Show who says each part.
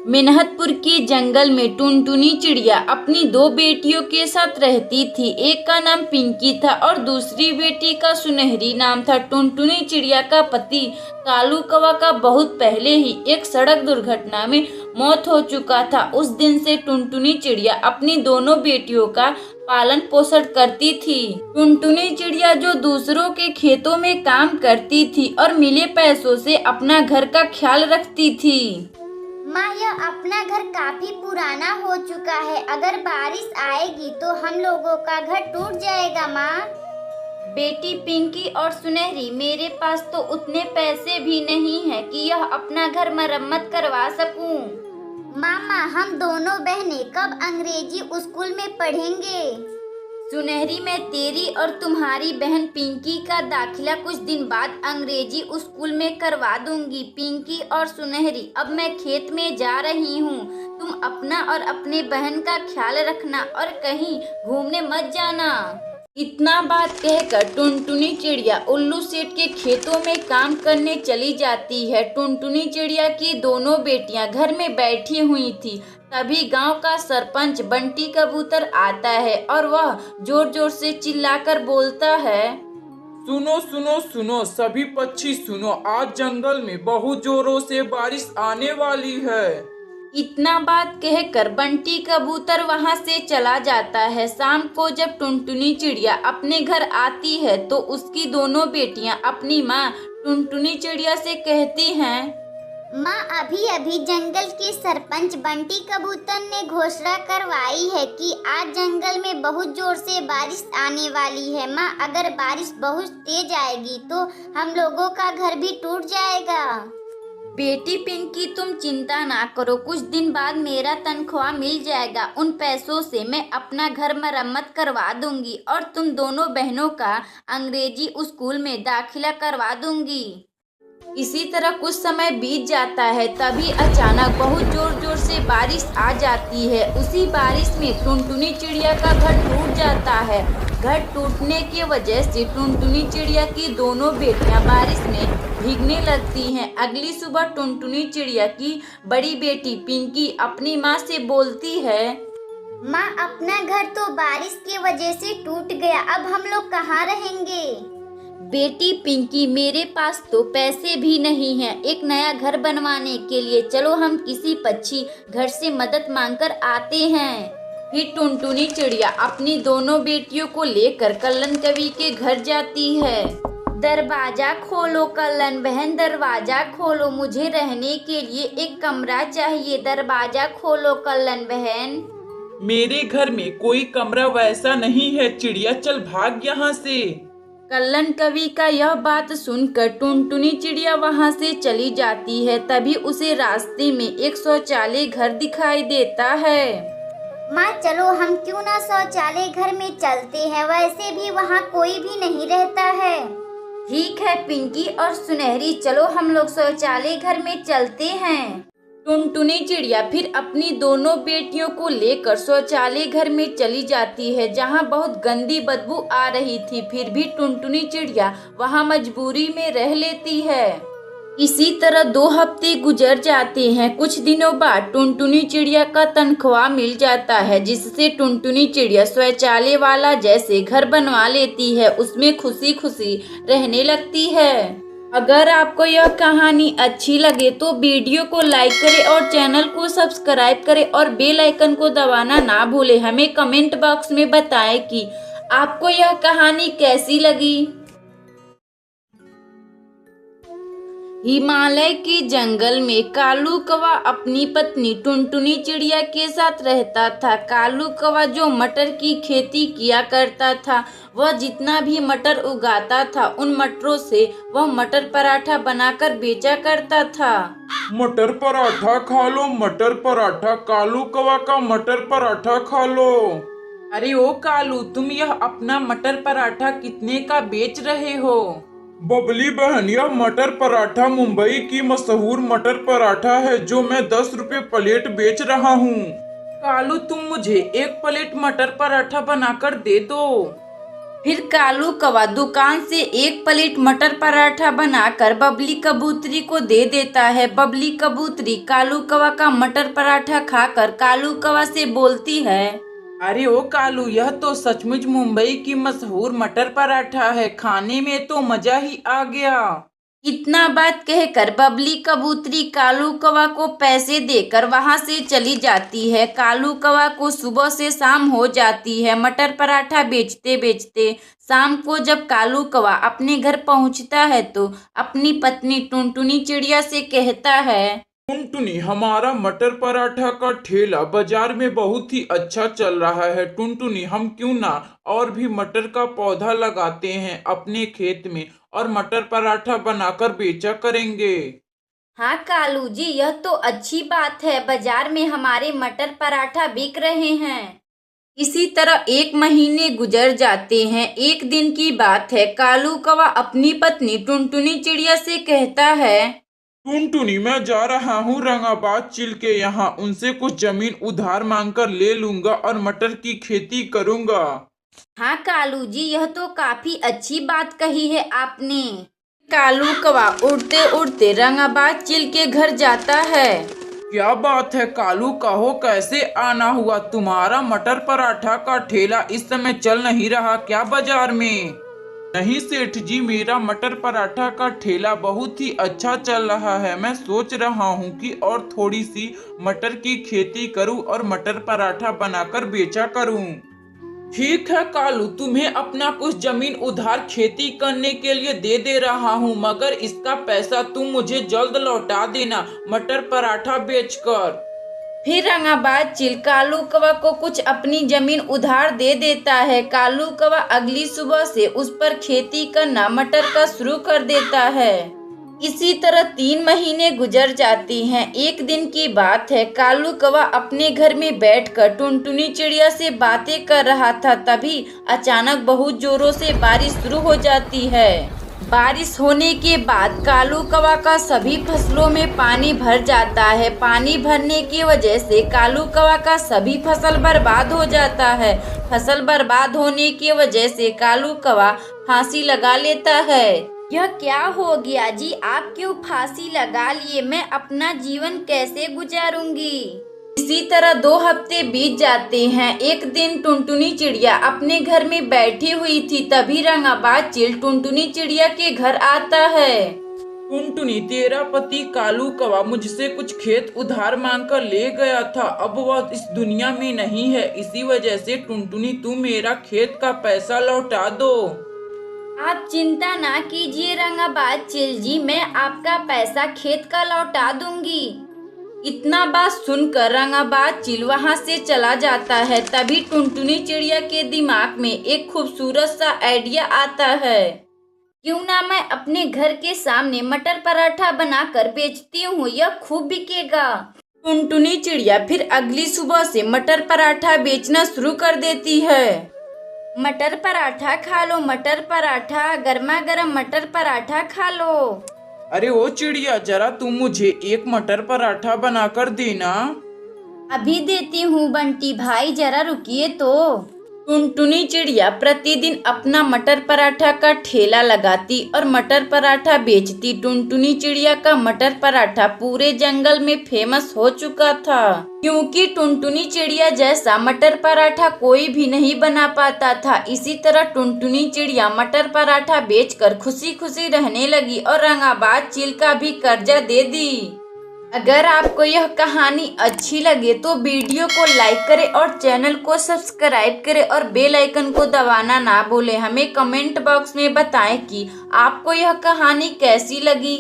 Speaker 1: मेनहतपुर के जंगल में टुनटुनी चिड़िया अपनी दो बेटियों के साथ रहती थी। एक का नाम पिंकी था और दूसरी बेटी का सुनहरी नाम था। टुनटुनी चिड़िया का पति कालू कौवा का बहुत पहले ही एक सड़क दुर्घटना में मौत हो चुका था। उस दिन से टुनटुनी चिड़िया अपनी दोनों बेटियों का पालन पोषण करती थी। टुनटुनी चिड़िया जो दूसरों के खेतों में काम करती थी और मिले पैसों से अपना घर का ख्याल रखती थी।
Speaker 2: माँ, यह अपना घर काफी पुराना हो चुका है। अगर बारिश आएगी तो हम लोगों का घर टूट जाएगा माँ।
Speaker 1: बेटी पिंकी और सुनहरी, मेरे पास तो उतने पैसे भी नहीं है कि यह अपना घर मरम्मत करवा सकूं।
Speaker 2: मामा, हम दोनों बहनें कब अंग्रेजी स्कूल में पढ़ेंगे?
Speaker 1: सुनहरी, मैं तेरी और तुम्हारी बहन पिंकी का दाखिला कुछ दिन बाद अंग्रेजी स्कूल में करवा दूंगी। पिंकी और सुनहरी, अब मैं खेत में जा रही हूँ। तुम अपना और अपने बहन का ख्याल रखना और कहीं घूमने मत जाना। इतना बात कहकर टुनटुनी चिड़िया उल्लू सेठ के खेतों में काम करने चली जाती है। टुनटुनी चिड़िया की दोनों बेटियां घर में बैठी हुई थी। तभी गांव का सरपंच बंटी कबूतर आता है और वह जोर जोर से चिल्लाकर बोलता है,
Speaker 3: सुनो सुनो सुनो सभी पक्षी सुनो, आज जंगल में बहुत जोरों से बारिश आने वाली है।
Speaker 1: इतना बात कहकर बंटी कबूतर वहां से चला जाता है। शाम को जब टुनटुनी चिड़िया अपने घर आती है तो उसकी दोनों बेटियां अपनी माँ टुनटुनी चिड़िया से कहती हैं,
Speaker 2: माँ, अभी अभी जंगल के सरपंच बंटी कबूतर ने घोषणा करवाई है कि आज जंगल में बहुत जोर से बारिश आने वाली है। माँ, अगर बारिश बहुत तेज आएगी तो हम लोगों का घर भी टूट जाएगा।
Speaker 1: बेटी पिंकी, तुम चिंता ना करो, कुछ दिन बाद मेरा तनख्वाह मिल जाएगा। उन पैसों से मैं अपना घर मरम्मत करवा दूंगी और तुम दोनों बहनों का अंग्रेजी स्कूल में दाखिला करवा दूंगी। इसी तरह कुछ समय बीत जाता है। तभी अचानक बहुत जोर जोर से बारिश आ जाती है। उसी बारिश में टुनटुनी चिड़िया का घर टूट जाता है। घर टूटने की वजह से टुनटुनी चिड़िया की दोनों बेटियां बारिश में भीगने लगती हैं। अगली सुबह टुनटुनी चिड़िया की बड़ी बेटी पिंकी अपनी माँ से बोलती है,
Speaker 2: माँ, अपना घर तो बारिश की वजह से टूट गया, अब हम लोग कहाँ रहेंगे?
Speaker 1: बेटी पिंकी, मेरे पास तो पैसे भी नहीं हैं एक नया घर बनवाने के लिए। चलो हम किसी पक्षी घर से मदद मांगकर आते हैं। फिर टुनटुनी चिड़िया अपनी दोनों बेटियों को लेकर कल्लन कवि के घर जाती है। दरवाजा खोलो कल्लन बहन, दरवाजा खोलो, मुझे रहने के लिए एक कमरा चाहिए। दरवाजा खोलो कल्लन बहन।
Speaker 3: मेरे घर में कोई कमरा वैसा नहीं है चिड़िया, चल भाग यहाँ से।
Speaker 1: कल्लन कवि का यह बात सुनकर टुनटुनी चिड़िया वहां से चली जाती है। तभी उसे रास्ते में एक शौचालय घर दिखाई देता है।
Speaker 2: माँ, चलो हम क्यों ना शौचालय घर में चलते हैं, वैसे भी वहाँ कोई भी नहीं रहता है।
Speaker 1: ठीक है पिंकी और सुनहरी, चलो हम लोग शौचालय घर में चलते हैं। टुनटुनी चिड़िया फिर अपनी दोनों बेटियों को लेकर शौचालय घर में चली जाती है, जहां बहुत गंदी बदबू आ रही थी। फिर भी टुनटुनी चिड़िया वहां मजबूरी में रह लेती है। इसी तरह 2 हफ्ते गुजर जाते हैं। कुछ दिनों बाद टुनटुनी चिड़िया का तनख्वाह मिल जाता है, जिससे टुनटुनी चिड़िया शौचालय वाला जैसे घर बनवा लेती है। उसमें खुशी खुशी रहने लगती है। अगर आपको यह कहानी अच्छी लगे तो वीडियो को लाइक करें और चैनल को सब्सक्राइब करें और बेल आइकन को दबाना ना भूलें। हमें कमेंट बॉक्स में बताएं कि आपको यह कहानी कैसी लगी। हिमालय के जंगल में कालू कौवा अपनी पत्नी टुनटुनी चिड़िया के साथ रहता था। कालू कौवा जो मटर की खेती किया करता था, वह जितना भी मटर उगाता था उन मटरों से वह मटर पराठा बनाकर बेचा करता था।
Speaker 3: मटर पराठा खा लो, मटर पराठा, कालू कौवा का मटर पराठा खा लो। अरे ओ कालू, तुम यह अपना मटर पराठा कितने का बेच रहे हो? बबली बहन, यह मटर पराठा मुंबई की मशहूर मटर पराठा है जो मैं 10 रुपए प्लेट बेच रहा हूँ। कालू, तुम मुझे 1 प्लेट मटर पराठा बनाकर दे दो।
Speaker 1: फिर कालू कौवा दुकान से एक प्लेट मटर पराठा बनाकर बबली कबूतरी को दे देता है। बबली कबूतरी कालू कौवा का मटर पराठा खाकर कालू कौवा से बोलती है,
Speaker 3: अरे ओ कालू, यह तो सचमुच मुंबई की मशहूर मटर पराठा है। खाने में तो मजा ही आ गया।
Speaker 1: इतना बात कहकर बबली कबूतरी कालू कौवा को पैसे देकर वहां से चली जाती है। कालू कौवा को सुबह से शाम हो जाती है मटर पराठा बेचते बेचते। शाम को जब कालू कौवा अपने घर पहुंचता है तो अपनी पत्नी टुनटुनी चिड़िया से कहता है,
Speaker 3: टुनटुनी, हमारा मटर पराठा का ठेला बाजार में बहुत ही अच्छा चल रहा है। टुनटुनी, हम क्यों ना और भी मटर का पौधा लगाते हैं अपने खेत में और मटर पराठा बनाकर बेचा करेंगे।
Speaker 1: हाँ कालू जी, यह तो अच्छी बात है। बाजार में हमारे मटर पराठा बिक रहे हैं। इसी तरह 1 महीने गुजर जाते हैं। एक दिन की बात है, कालू कौवा अपनी पत्नी टुनटुनी चिड़िया से कहता है,
Speaker 3: टुनटुनी, मैं जा रहा हूँ रंगाबाद चिल के यहाँ। उनसे कुछ जमीन उधार मांगकर ले लूंगा और मटर की खेती करूंगा।
Speaker 1: हाँ कालू जी, यह तो काफी अच्छी बात कही है आपने। कालू कौवा उड़ते उड़ते रंगाबाद चिल के घर जाता है।
Speaker 3: क्या बात है कालू, कहो कैसे आना हुआ? तुम्हारा मटर पराठा का ठेला इस समय चल नहीं रहा क्या बाजार में? नहीं सेठ जी, मेरा मटर पराठा का ठेला बहुत ही अच्छा चल रहा है। मैं सोच रहा हूँ कि और थोड़ी सी मटर की खेती करूँ और मटर पराठा बनाकर बेचा करूँ। ठीक है कालू, तुम्हें अपना कुछ जमीन उधार खेती करने के लिए दे रहा हूँ, मगर इसका पैसा तुम मुझे जल्द लौटा देना मटर पराठा बेचकर।
Speaker 1: फिर रंगाबाद चिल कालू कौवा को कुछ अपनी जमीन उधार दे देता है। कालू कौवा अगली सुबह से उस पर खेती करना मटर का शुरू कर देता है। इसी तरह 3 महीने गुजर जाती हैं। एक दिन की बात है, कालू कौवा अपने घर में बैठकर टुनटुनी चिड़िया से बातें कर रहा था। तभी अचानक बहुत जोरों से बारिश शुरू हो जाती है। बारिश होने के बाद कालू कौवा का सभी फसलों में पानी भर जाता है। पानी भरने की वजह से कालू कौवा का सभी फसल बर्बाद हो जाता है। फसल बर्बाद होने की वजह से कालू कौवा फांसी लगा लेता है। यह क्या हो गया जी, आप क्यों फांसी लगा लिए? मैं अपना जीवन कैसे गुजारूंगी? इसी तरह 2 हफ्ते बीत जाते हैं। एक दिन टुनटुनी चिड़िया अपने घर में बैठी हुई थी, तभी रंगाबाद चिल टुनटुनी चिड़िया के घर आता है।
Speaker 3: टुनटुनी, तेरा पति कालू कौवा मुझसे कुछ खेत उधार मांगकर ले गया था। अब वह इस दुनिया में नहीं है। इसी वजह से टुनटुनी, तुम मेरा खेत का पैसा लौटा दो।
Speaker 1: आप चिंता ना कीजिए रंगाबाद चिल जी, मैं आपका पैसा खेत का लौटा दूंगी। इतना बात सुनकर रंगाबाद चिल वहां से चला जाता है। तभी टुनटुनी चिड़िया के दिमाग में एक खूबसूरत सा आइडिया आता है, क्यों ना मैं अपने घर के सामने मटर पराठा बनाकर बेचती हूँ, यह खूब बिकेगा। टुनटुनी चिड़िया फिर अगली सुबह से मटर पराठा बेचना शुरू कर देती है। मटर पराठा खा लो, मटर पराठा, गर्मा गर्म मटर पराठा खा लो।
Speaker 3: अरे ओ चिड़िया, जरा तुम मुझे एक मटर पराठा बनाकर देना।
Speaker 1: अभी देती हूँ बंटी भाई, जरा रुकिए तो। टुनटुनी चिड़िया प्रतिदिन अपना मटर पराठा का ठेला लगाती और मटर पराठा बेचती। टुनटुनी चिड़िया का मटर पराठा पूरे जंगल में फेमस हो चुका था, क्योंकि टुनटुनी चिड़िया जैसा मटर पराठा कोई भी नहीं बना पाता था। इसी तरह टुनटुनी चिड़िया मटर पराठा बेचकर खुशी खुशी रहने लगी और रंगाबाद चिल का भी कर्जा दे दी। अगर आपको यह कहानी अच्छी लगे तो वीडियो को लाइक करें और चैनल को सब्सक्राइब करें और बेल आइकन को दबाना ना भूलें। हमें कमेंट बॉक्स में बताएं कि आपको यह कहानी कैसी लगी।